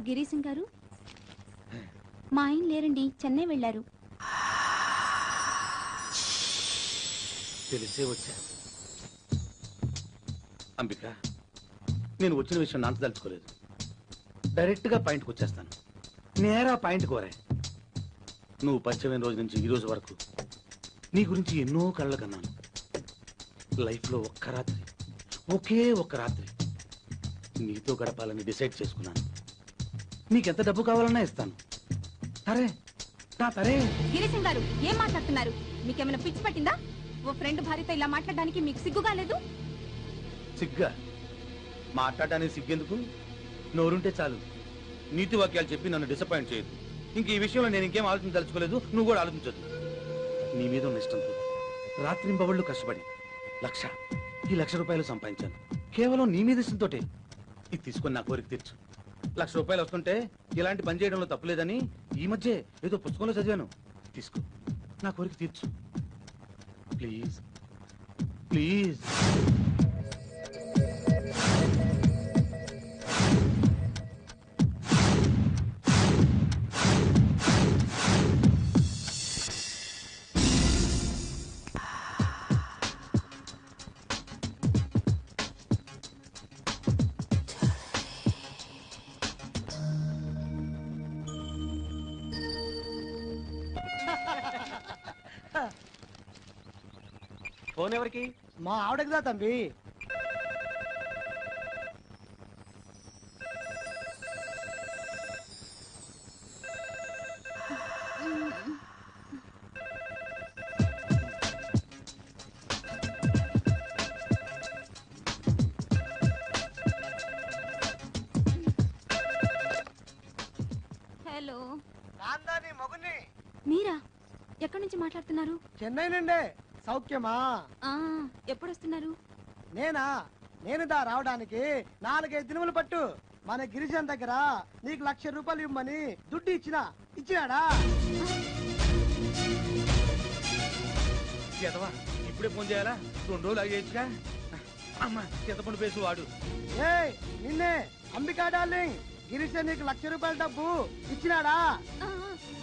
గిరీశం గారు, మా ఆయన లేరండి, చెన్నై వెళ్ళారు. తెలిసే వచ్చా. అంబిక, నేను వచ్చిన విషయం నాంత తలుచుకోలేదు. డైరెక్ట్గా పాయింట్కి వచ్చేస్తాను. నేరా పాయింట్ కోరే. నువ్వు పరిచయమైన రోజు నుంచి ఈ రోజు వరకు నీ గురించి ఎన్నో కళ్ళ కన్నాను. లైఫ్లో ఒక్క రాత్రి, ఒకే ఒక్క రాత్రి నీతో గడపాలని డిసైడ్ చేసుకున్నాను. నీకెంత డబ్బు కావాలన్నా ఇస్తాను. తరే నా తరే. గిరీశం గారు, ఏం మాట్లాడుతున్నారు? మీకేమైనా పిచ్చి పట్టిందా? ఓ ఫ్రెండ్ భార్యతో ఇలా మాట్లాడడానికి మీకు సిగ్గుగా లేదు? సిగ్గా? మాట్లాడడానికి సిగ్గెందుకు? నోరుంటే చాలు. నీతి వాక్యాలు చెప్పి నన్ను డిసప్పాయింట్ చేయదు. ఇంక ఈ విషయంలో నేను ఇంకేం ఆలోచించదలుచుకోలేదు. నువ్వు కూడా ఆలోచించదు. నీ మీద ఉన్న ఇష్టంతో రాత్రింబవళ్ళు కష్టపడి ఈ 1,00,000 రూపాయలు సంపాదించాను. కేవలం నీ మీద ఇష్టంతోటే. ఇది తీసుకొని నా కోరిక తీర్చు. 1,00,000 రూపాయలు వస్తుంటే ఇలాంటి పని చేయడంలో తప్పులేదని ఈ మధ్య ఏదో పుస్తకంలో చదివాను. తీసుకో, నా కోరిక తీర్చు ప్లీజ్. ప్లీజ్. ఫోన్ ఎవరికి? మా ఆవిడకిదా తంబి. హలో, నాందాని మొగుని. మీరా? ఎక్కడి నుంచి మాట్లాడుతున్నారు? చెన్నై నుండే. సౌఖ్యమా? ఎప్పుడు వస్తున్నారు? నేను రావడానికి 4-5 దినములు పట్టు. మన గిరిజన్ దగ్గర నీకు 1,00,000 రూపాయలు ఇవ్వమని దుడ్డు ఇచ్చినాడా? ఇప్పుడే ఫోన్ చేయాలా? 2 రోజులు అయ్యేచ్చుగా. అమ్మా, చింతపండు పేసు వాడు. నిన్నే అంబికా డార్లింగ్. గిరిజన్ నీకు 1,00,000 రూపాయల డబ్బు ఇచ్చినాడా?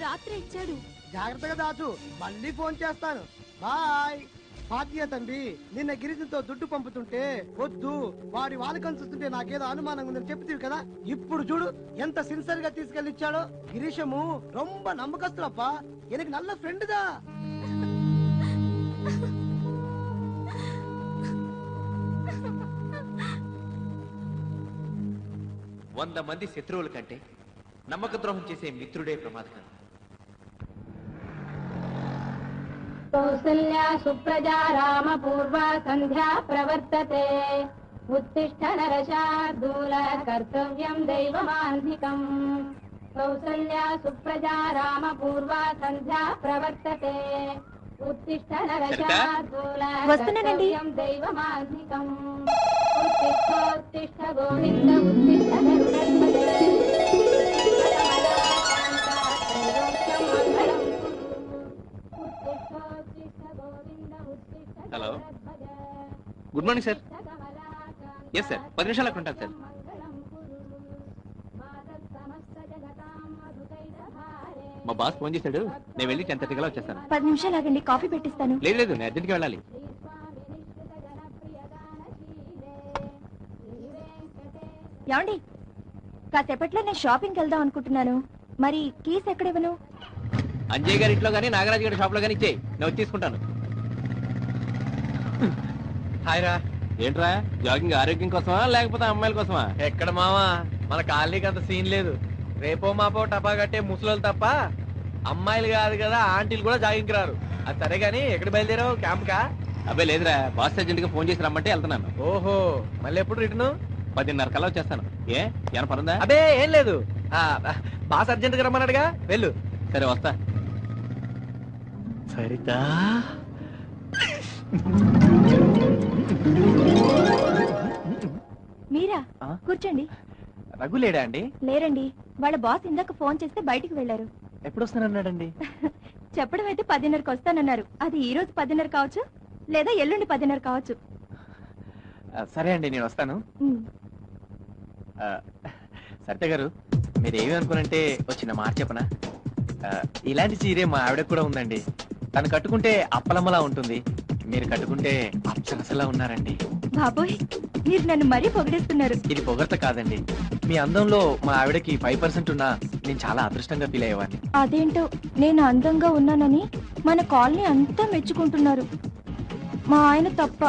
రాత్రి ఇచ్చాడు. జాగ్రత్తగా దాచు. మళ్ళీ ఫోన్ చేస్తాను. బాయ్. భాగ్య తండ్రి, నిన్న గిరిజంతో దుడ్డు పంపుతుంటే వద్దు, వాడి వాళ్ళకం చూస్తుంటే నాకేదో అనుమానంగా ఉందని చెప్తీవి కదా. ఇప్పుడు చూడు ఎంత సిన్సియర్ గా తీసుకెళ్లి ఇచ్చాడో. గిరీశము రొంబ నమ్మకస్తులప్పా. ఎనకు నల్ల ఫ్రెండ్ దా. వంద మంది శత్రువుల కంటే నమ్మక ద్రోహం చేసే మిత్రుడే ప్రమాదకరం. కౌసల్యా సుప్రజా రామ పూర్వ సంధ్యా ప్రవర్తతే. ఉత్తిష్ఠ నరశార్దూల కర్తవ్యం దైవమాన్ధికం. కౌసల్యా సుప్రజా రామ పూర్వ సంధ్యా ప్రవర్తతే. ఉత్తిష్ఠ నరశార్దూల కర్తవ్యం దైవమాన్ధికం. ఉత్తిష్ఠోత్తిష్ఠ గోవింద ఉత్తిష్ఠ గరుడధ్వజ. Hello, good morning sir. Yes sir, 10 నిమిషాలు అక్కడ ఉంటాను సార్. మా బాస్ ఫోన్ చేశాడు, నేను వెళ్ళి 10:30 కల్లా వచ్చేస్తాను. 10 నిమిషాలు ఆగండి, కాఫీ పెట్టిస్తాను. లేదు, నేను అర్జెంట్గా వెళ్ళాలి. ఏమండి, కాసేపట్లో నేను షాపింగ్కి వెళ్దాం అనుకుంటున్నాను. మరి కీస్ ఎక్కడ ఇవ్వను? అంజయ్ గారి ఇంట్లో కానీ నాగరాజు గారి షాప్ లో కానీ ఇచ్చేయి, నేను వచ్చి తీసుకుంటాను. హాయ్ రా. ఏంట్రా, జాగింగ్ ఆరోగ్యం కోసమా లేకపోతే అమ్మాయిల కోసమా? ఎక్కడ మావా, మన కాలనీకి అంత సీన్ లేదు. రేపో మాపో టపా కట్టే ముసలోళ్ళు తప్ప అమ్మాయిలు కాదు కదా, ఆంటీలు కూడా జాగింగ్ రారు. అది సరే గానీ ఎక్కడ బయలుదేరావు? క్యాంప్ కా? అబ్బే లేదురా, బాస్ అర్జెంట్ గా ఫోన్ చేసి రమ్మంటే వెళ్తున్నాను. ఓహో, మళ్ళీ ఎప్పుడు రిటర్న్? 10:30 కల్లా వచ్చేస్తాను. ఏమైనా పనుందా? అబే ఏం లేదు, బాస్ అర్జెంట్ గా రమ్మన్నాడుగా, వెళ్ళు. సరే వస్తా. సరితా మీరా? కూర్చోండి. రఘు లేడా అండి? లేరండి, వాళ్ళ బాస్ ఇందాక ఫోన్ చేస్తే బయటికి వెళ్లారు. ఎప్పుడు వస్తానన్నాడండి? చెప్పడం అయితే 10:30కి వస్తానన్నారు. అది ఈ రోజు 10:30 కావచ్చు, లేదా ఎల్లుండి 10:30 కావచ్చు. సరే అండి, నేను వస్తాను. సరిత గారు, మీరేమి అనుకోనంటే వచ్చిన మాట చెప్పనా ఇలాంటి చీరే మా ఆవిడ కూడా ఉందండి. తను కట్టుకుంటే అప్పలమ్మలా ఉంటుంది, మీరు కట్టుకుంటే అప్సరసలా ఉన్నారండి. బాబోయ్, మీరు నన్ను మరీ పొగిడేస్తున్నారు. ఇది పొగడ్త కాదండి, మీ అందంలో మా ఆవిడకి 5% ఉన్నా నేను చాలా అదృష్టంగా ఫీల్ అయ్యేవాడిని. అదేంటో నేను అందంగా ఉన్నానని మన కాలనీ అంతా మెచ్చుకుంటున్నారు, మా ఆయన తప్ప.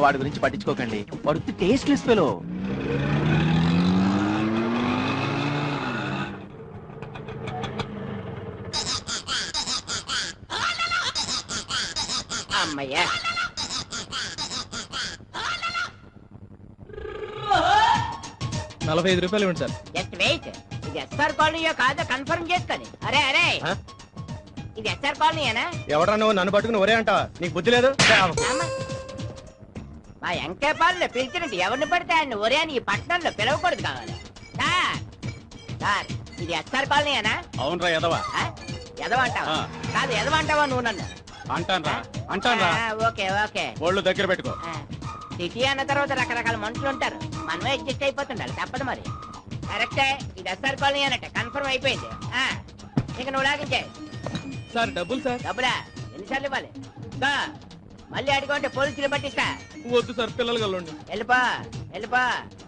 వాడి గురించి పట్టించుకోకండి, వాడు టేస్ట్లెస్ ఫెలో. అమ్మయ్యా, ₹45 ఇవ్వండి సార్. Just wait. ఇది ఎస్ఆర్ కాలనీయో కాదో కన్ఫర్మ్ చేసుకొని. అరే అరే, ఇది ఎస్ఆర్ కాలనీయేనా? ఎవడరా నువ్వు నన్ను పట్టుకుని ఒరే అంటావా? నీకు బుద్ధి లేదు? అమ్మ, మా ఎంకేపాల్లో పిలిచినట్టు ఎవరిని పడితే ఆయన ఒరే అని ఈ పట్టణంలో పిలవకూడదు కావాలి. సార్ సార్, ఇది ఎస్ఆర్ కాలనీయేనా? అవునరా ఎదవా. ఎదవంటావా? కాదు, ఎదవంటావా నువ్వు నన్ను? అంటాన్రా ఓకే ఓకే. ఒళ్ళు దగ్గర పెట్టుకో. సిటీ అన్న తర్వాత రకరకాల మనుషులు ఉంటారు, మనమే అడ్జస్ట్ అయిపోతుండాలి, తప్పదు మరి. కరెక్టే, ఇది ఎస్ఆర్ కాలనీ అన్నట్టు కన్ఫర్మ్ అయిపోయింది. ఇక నువ్వు లాగించే. సార్ డబ్బులు సార్. డబ్బులా? ఎన్నిసార్లు ఇవ్వాలి? దా, మళ్ళీ అడుగుంటే పోలీసులు పట్టిస్తా. వద్దు సార్, పిల్లలు కలండి. వెళ్ళిపో వెళ్ళిపో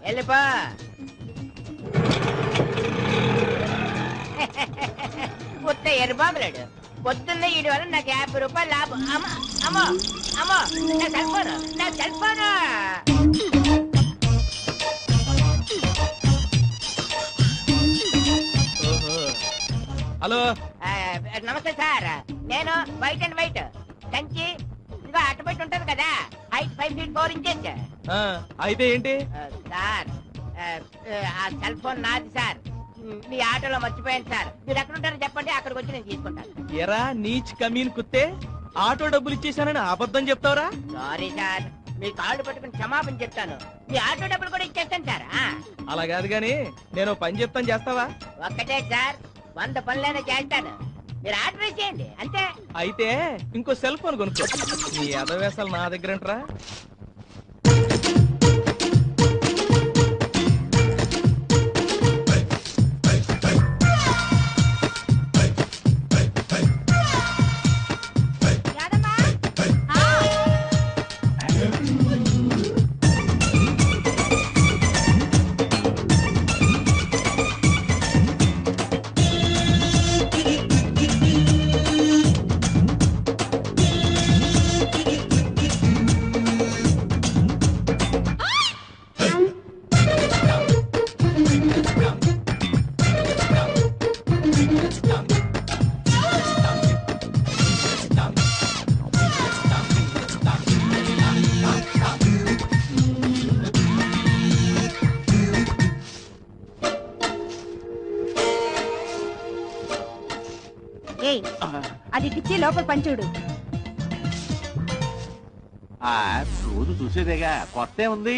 వెళ్ళిపో. ఉత్త ఎరుబాబులాడు. పొద్దున్న ఈడు వల్ల నాకు ₹50 లాభం. అమ్మో అమ్మో అమ్మో, నా సెల్ ఫోను, నా సెల్ ఫోను. హలో, నమస్తే సార్, నేను వైట్ అండ్ వైట్ కంచి ఇదిగో అటుబయట ఉంటది కదా, హైట్ 5 feet 4 inches. అయితే ఏంటి సార్, ఆ సెల్ ఫోన్ నాది సార్, మీ ఆటోలో మర్చిపోయాను సార్. మీరు ఎక్కడ ఉంటారో చెప్పండి, అక్కడికి వచ్చి నేను తీసుకుంటాను. ఎరా నీచ్ కమీన్ కుత్తే, ఆటో డబ్బులు ఇచ్చేసానని అబద్ధం చెప్తావరా? సారీ సార్, మీ కాళ్ళు పట్టుకుని క్షమాపణ చెప్తాను. మీ ఆటో డబ్బులు కూడా ఇచ్చేస్తాను సార్. అలా కాదు గాని నేను పని చెప్తాను, చేస్తావా? ఒక్కటే సార్, 100 పనులైనా చేస్తాను, మీరు ఆర్డర్ చేయండి అంతే. అయితే ఇంకో సెల్ ఫోన్ కొనుక్కో. నీ అదవేశాలు నా దగ్గర అంటరా? అది పిచ్చి లోపల పంచుడు. రోజు చూసేదేగా, కొత్త ఉంది.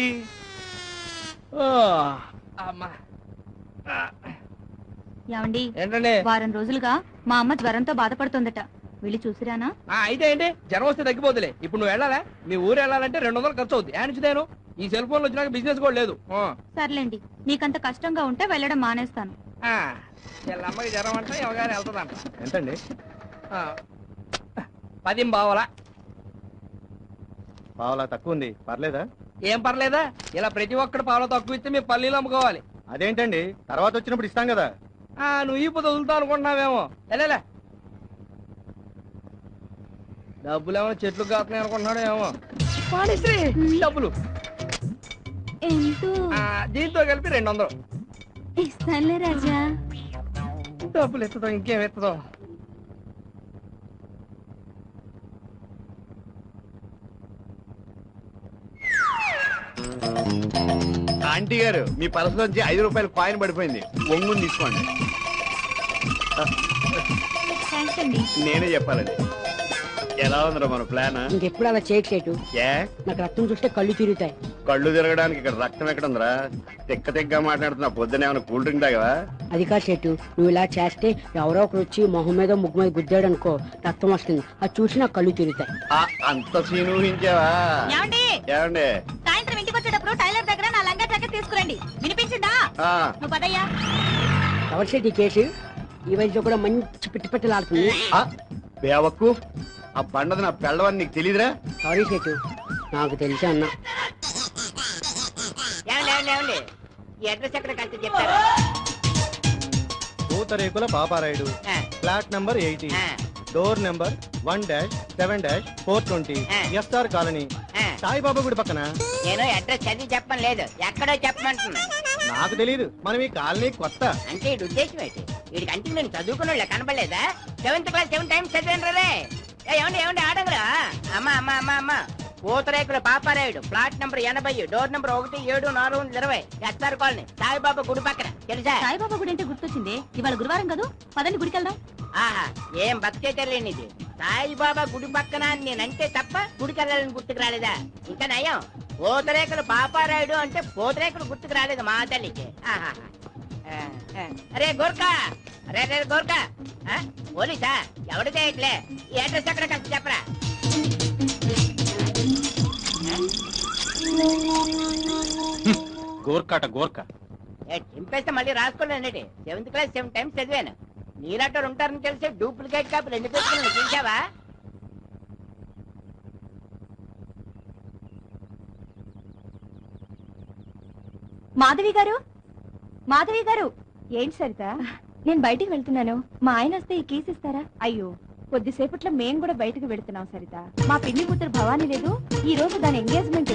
ఏమండి, ఏంటండి? వారం రోజులుగా మా అమ్మ జ్వరంతో బాధపడుతుందట, వెళ్ళి చూసిరానా? అయితే ఏంటి, జ్వరం వస్తే తగ్గిపోతులే. ఇప్పుడు నువ్వు వెళ్ళాలా? మీ ఊరు వెళ్ళాలంటే 200 ఖర్చు అవుద్ది. నేను ఈ సెల్ ఫోన్ వచ్చినాక బిజినెస్ కూడా లేదు. సర్లేండి, నీకంత కష్టంగా ఉంటే వెళ్ళడం మానేస్తాను. వీళ్ళ అమ్మకి జ్వరం అంటే ఎవగానే వెళ్తుందంట. ఎంతండి? 10 పావలా. పావులా తక్కువ ఉంది, పర్లేదా? ఏం పర్లేదా? ఇలా ప్రతి ఒక్కడు పావులా తక్కువ ఇస్తే మేము పల్లీలు అమ్ముకోవాలి. అదేంటండి, తర్వాత వచ్చినప్పుడు ఇస్తాం కదా. నువ్వు ఈ పొద్దు వదులుతావు అనుకుంటున్నావేమో. వెళ్ళలే, డబ్బులు ఏమో చెట్లు కాస్తున్నాయి అనుకుంటున్నాడు ఏమో. డబ్బులు దీంతో కలిపి 200. ఇస్తానులే రాజా. డబ్బులు ఎత్తుదో ఇంకేం ఎత్తుదో. ఆంటీ గారు, మీ పర్స్ నుంచి ₹5 కాయిన్ పడిపోయింది, ఒంగుని తీసుకోండి. థ్యాంక్స్ అండి. నేనే చెప్పాలండి. ఎలా ఉందిరా మన ప్లాన్? ఇంకెప్పుడు అలా చేయట్లేదు, ఏ నాకు రక్తం చూస్తే కళ్ళు తిరుగుతాయి. కళ్ళు తిరగడానికి ఇక్కడ రక్తం ఎక్కడ ఉందిరా? తిక్క మాట్లాడుతున్నా. పొద్దున ఏమైనా కూల్ డ్రింక్ తాగవా? అది కాదు చెట్టు, నువ్వు ఇలా చేస్తే ఎవరో ఒకరు వచ్చి మొహం మీద ముగ్గు మీద గుద్దాడు అనుకో, రక్తం వస్తుంది. అది చూసి నాకు కళ్ళు తిరుగుతాయి. అంత సీన్ ఊహించావా? ఏమండి, సాయంత్రం ఇంటికి వచ్చేటప్పుడు టైలర్ దగ్గర నా లంగా జాకెట్ తీసుకురండి. వినిపించిందా? నువ్వు పదయ్యా. ఎవరు ఎవరి సెట్ ఈ కేసు? ఈ వయసులో కూడా మంచి పిట్టి పెట్టలాడుతుంది. బేవక్కు ఆ బండది నా పెళ్ళవని నీకు తెలియదురా? సారీ సెట్, నాకు తెలిసి అన్నా. ఏమండి ఈ అడ్రస్ ఎక్కడ కలిసి చెప్తారా? Pootharekula Paparayudu, flat number 80, door number 1-7-420, SR colony, Saibaba గుడి పక్కన. నేను అడ్రస్ చదివి చెప్పను లేదు, ఎక్కడో చెప్పమంటున్నా. నాకు తెలియదు, మనం ఈ కాలనీ కొత్త. అంటే ఈ ఉద్దేశం ఏంటి? వీడికి అంటే నేను చదువుకున్న కనపడలేదా? 7th క్లాస్ 7 times చదివాను రే. ఏమండి ఆడగరా? అమ్మా Pootharekula Paparayudu, flat number 80, door number 1-7-420, SR colony, Saibaba గుడి పక్కన. తెలుసా? సాయిబాబా గుడి అంటే గుర్తొచ్చింది. ఇవాళ గురువారం కదా, పదండి గుడికి వెళ్దాం. ఆహా, ఏం భక్తేటర్లేని ఇది. సాయిబాబా గుడి పక్కన నేనంటే తప్ప గుడికి వెళ్ళాలని గుర్తుకు రాలేదా? ఇంకా నయం, పూతరేకుల పాపారాయుడు అంటే పూతరేకులు గుర్తుకు రాలేదు మా తల్లికి. అరే గోర్ఖా, అరే గోర్ఖా, పోలీసా? ఎవడితే ఇట్లే ఈ అడ్రస్ ఎక్కడ కలిసి చెప్పరా? గోర్ఖా చింపేస్తే మళ్ళీ రాసుకోలేనండి. 7th క్లాస్ 7 times చదివాను. నీలాంటి ఉంటారని తెలిసి డూప్లికేట్ కాపులు ఎన్ని పెట్టుకుని చూసావా? మాధవి గారు ఏంటి సరిత? నేను బయటికి వెళ్తున్నాను, మా ఆయన వస్తే ఈ కీస్ ఇస్తారా? అయ్యో, కొద్దిసేపట్లో మేం కూడా బయటకు వెళ్తున్నాం సరిత. మా పిన్ని కూతురు భవానీ లేదు, ఈ రోజు దాని ఎంగేజ్మెంట్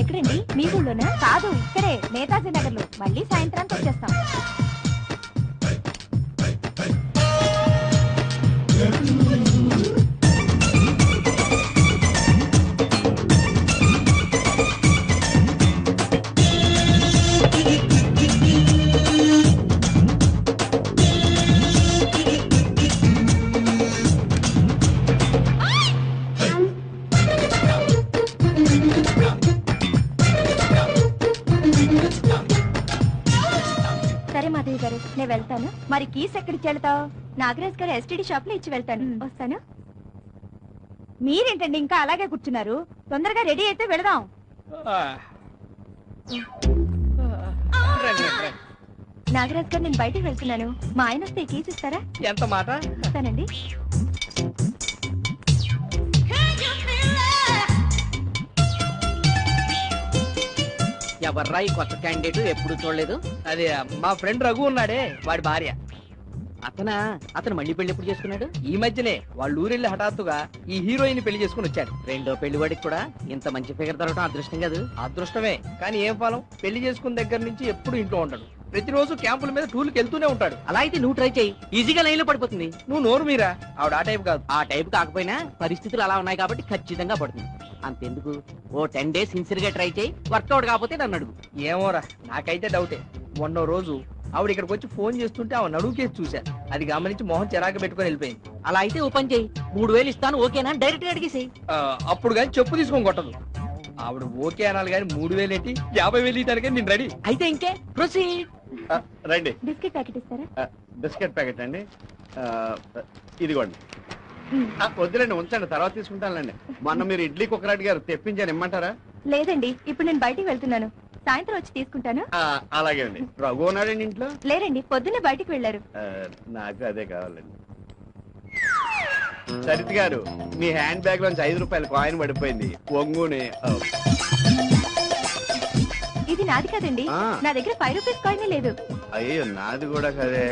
ఎక్కడండి? మీ ఊళ్ళోనా? కాదు, ఇక్కడే నేతాజీ నగర్ లో. మళ్ళీ సాయంత్రానికి వచ్చేస్తాం. నేను వెళ్తాను. మరి కీస్ ఎక్కడికి వెళ్తావు? నాగరాజ్ గారు ఎస్టీడీ షాప్ లో ఇచ్చి వెళ్తాను. వస్తాను. మీరేంటండి ఇంకా అలాగే కూర్చున్నారు? తొందరగా రెడీ అయితే వెళదాం. నాగరాజ్ గారు, నేను బయటికి వెళ్తున్నాను, మా ఆయన వస్తే కీస్ ఇస్తారా? ఎంత మాట? ఇస్తానండి. ఎవర్రా ఈ కొత్త క్యాండిడేట్? ఎప్పుడు చూడలేదు. అదే మా ఫ్రెండ్ రఘు ఉన్నాడే, వాడి భార్య. అతను మళ్ళీ పెళ్లి ఎప్పుడు చేసుకున్నాడు? ఈ మధ్యనే వాళ్ళ ఊరెళ్ళి హఠాత్తుగా ఈ హీరోయిన్ పెళ్లి చేసుకుని వచ్చాడు. రెండో పెళ్లి వాడికి కూడా ఇంత మంచి ఫిగర్ దొరకడం అదృష్టం కాదు? అదృష్టమే, కానీ ఏం ఫలం? పెళ్లి చేసుకున్న దగ్గర నుంచి ఎప్పుడు ఇంట్లో ఉంటాడు. ప్రతిరోజు క్యాంపుల మీద టూర్కి వెళ్తూనే ఉంటాడు. అలా అయితే నువ్వు ట్రై చేయి, ఈజీగా లైన్ లో పడిపోతుంది. నువ్వు నోరు మీరా, ఆవిడ ఆ టైప్ కాదు. ఆ టైప్ కాకపోయినా పరిస్థితులు అలా ఉన్నాయి కాబట్టి ఖచ్చితంగా పడుతుంది. అంతెందుకు, ఓ 10 days సిన్సియర్ గా ట్రై చేయి, వర్కౌట్ కాకపోతే నన్ను అడుగు. ఏమోరా, నాకైతే డౌటే. మొన్న రోజు ఆవిడ ఇక్కడికి వచ్చి ఫోన్ చేస్తుంటే ఆవిడ నడువు కేసు చూశా. అది గమనించి మొహం చిరాకు పెట్టుకుని వెళ్ళిపోయింది. అలా అయితే ఓ పని చేయి, 3000 ఇస్తాను ఓకేనా డైరెక్ట్ గా అడిగేసేయి. అప్పుడు కానీ చెప్పు తీసుకొని కొట్టదు. ఆవిడ ఓకే అనాలి కానీ 3000 ఏంటి, 50,000 ఇవ్వడానికి నేను రెడీ. అయితే ఇంకే ప్రొసీడ్. రండి. బిస్కెట్ ప్యాకెట్ ఇస్తారా? బిస్కెట్ ప్యాకెట్ అండి, ఇదిగోండి. వద్దులేండి, ఉంచండి, తర్వాత తీసుకుంటానులేండి. మొన్న మీరు ఇడ్లీ కుక్కర్ అడిగారు, తెప్పించాను, ఇమ్మంటారా? లేదండి, ఇప్పుడు నేను బయటికి వెళ్తున్నాను, సాయంత్రం వచ్చి తీసుకుంటాను. అలాగే అండి. రఘు ఉన్నాడండి ఇంట్లో? లేరండి, పొద్దున్నే బయటికి వెళ్ళారు. నాకు అదే కావాలండి. సరిత గారు, మీ హ్యాండ్ బ్యాగ్ లోంచి 5 రూపాయల కాయిన్ పడిపోయింది, ఒంగుని. ఇది నాది కదండి, నా దగ్గర 5 రూపీస్ కాయిన్ లేదు. అయ్యో, నాది కూడా కదే,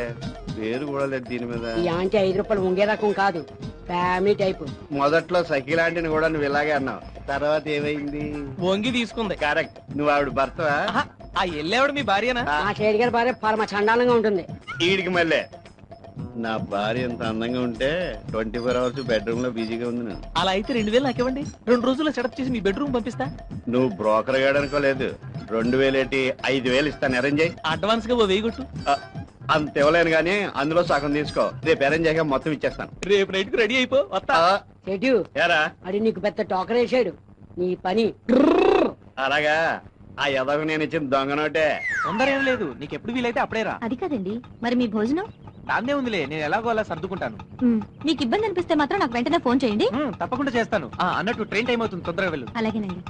పేరు కూడా లేదు దీని మీద. ఈ ఆంటీ 5 రూపాయలు ఉంగే రకం కాదు, ఫ్యామిలీ టైప్. మొదట్లో సఖిలాంటిని కూడా నువ్వు ఇలాగే అన్నావు, తర్వాత ఏమైంది? వంగి తీసుకుంది. కరెక్ట్, నువ్వు ఆవిడ భర్తవా? ఆ ఎల్లేవాడు మీ భార్యనా? ఆ షేడ్ గారి భార్య పరమ చండాలంగా ఉంటుంది. ఈడికి మళ్ళీ నా భార్య ఎంత అందంగా ఉంటే 24 hours బెడ్రూమ్ లో బిజీగా ఉంది. నేను అలా అయితే 2000 నాకు ఇవ్వండి, 2 రోజుల్లో సెటప్ చేసి మీ బెడ్రూమ్ పంపిస్తా. నువ్వు బ్రోకర్ గాడనుకోలేదు, 2000 ఏంటి, 5000 ఇస్తాను, అరేంజ్ అయ్యి. అడ్వాన్స్ గా 1000 కొట్టు. అంత ఇవ్వలేను గానీ అందులో సగం తీసుకో, రేపు అరేంజ్ అయ్యాక మొత్తం ఇచ్చేస్తాను. రేపు నైట్ కు రెడీ అయిపో, వస్తా. చెడు ఏరా, అది నీకు పెద్ద టోకర్ వేసాడు, నీ పని. అలాగా, ఆ ఎదకు నేను ఇచ్చిన దొంగ నోటే. తొందర ఏం లేదు, నీకు ఎప్పుడు వీలైతే అప్పుడే రా. అది కదండి, మరి మీ భోజనం? దాన్నే ఉందిలే, నేను ఎలాగో అలా సర్దుకుంటాను. మీకు ఇబ్బంది అనిపిస్తే మాత్రం నాకు వెంటనే ఫోన్ చేయండి. తప్పకుండా చేస్తాను. అన్నట్టు ట్రైన్ టైం అవుతుంది, తొందరగా వెళ్ళు. అలాగేనండి.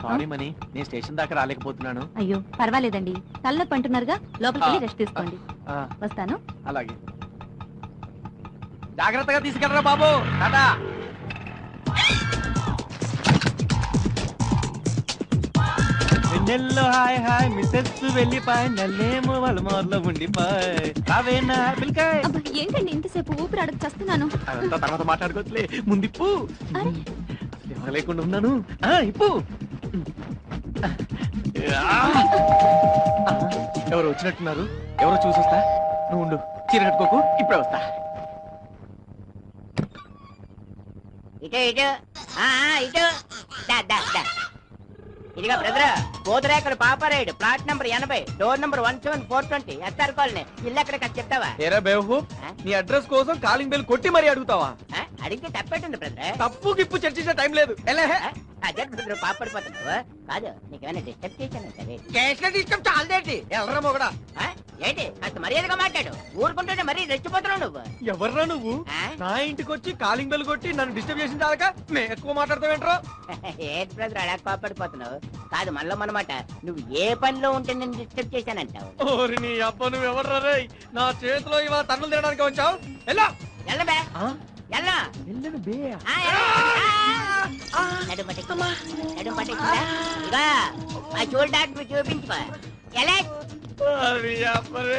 సారీ మనీ నేను స్టేషన్ దాకా రాలేకపోతున్నాను. అయ్యో పర్వాలేదండి, తలనొప్పి అంటున్నారుగా, లోపలికి వెళ్ళి రెస్ట్ తీసుకోండి. ఆ, వస్తాను. అలాగే జాగ్రత్తగా తీసుకెళ్ళరా బాబు. టాటా. వెన్నెల్లో హాయ్ హాయ్ మిస్సెస్ వెళ్ళిపాయ్ నల్లేమో వాళ్ళ మోర్లో ఉండిపాయ్ కావేనా పిల్కాయ్. అబ్బా, ఏంటండి ఇంతసేపు ఊపిరి అడగ చేస్తున్నాను. అదంతా తర్వాత మాట్లాడుకోవచ్చులే, ముందు ఇప్పు. అరే. ఎవరు లేకుండా ఉన్నాను. ఇప్పు. ఎవరు వచ్చినట్టున్నారు, ఎవరో చూసొస్తా. నువ్వు ఉండు, చీర కట్టుకోకు, ఇప్పుడే వస్తా. ఇటు ఇటు ఇటు దా ఇదిగా brother, Pootharekulu Paparayudu, plot number 80, door number 17420, SR colony. ఇల్లు ఎక్కడ చెప్తావా? ఏరా బేవహూ, నీ అడ్రస్ కోసం కాలింగ్ బెల్ కొట్టి మరీ అడుగుతావా? అడిగితే తప్పేటుంది బ్రదర్. తప్పు గిప్పు చర్చించే టైం లేదు. అదే బ్రదర్, పాపడిపోతున్నావు కాదు. నీకేమైనా డిస్టర్బ్ చేశాను సరే. చేసిన డిస్టర్బ్ చాలదేటి. ఎవరా మొగడా? ఏంటి కాస్త మర్యాదగా మాట్లాడు, ఊరుకుంటుంటే మరీ రెచ్చిపోతున్నావు నువ్వు. ఎవర్రా నువ్వు? నా ఇంటికి వచ్చి కాలింగ్ బెల్ కొట్టి నన్ను డిస్టర్బ్ చేసిన దాకా మే ఎక్కువ మాట్లాడతావేంట్రా? ఏంటి బ్రదర్ అలా కోపడిపోతున్నావు? కాదు మనలో మనమాట, నువ్వు ఏ పనిలో ఉంటే నేను డిస్టర్బ్ చేశానంటావు. ఓరి నీ అబ్బ, నువ్వు ఎవర్రా రే? నా చేతిలో ఇవాళ తన్నులు తినడానికి వచ్చావు. ఎలా ఎల్లబే ఎల్లా వెళ్ళను బే. నడుము పట్టిందా? ఇగా ఆ చూడ డాక్టర్ చూపించుకో. ఎలా అరే అబ్బరే.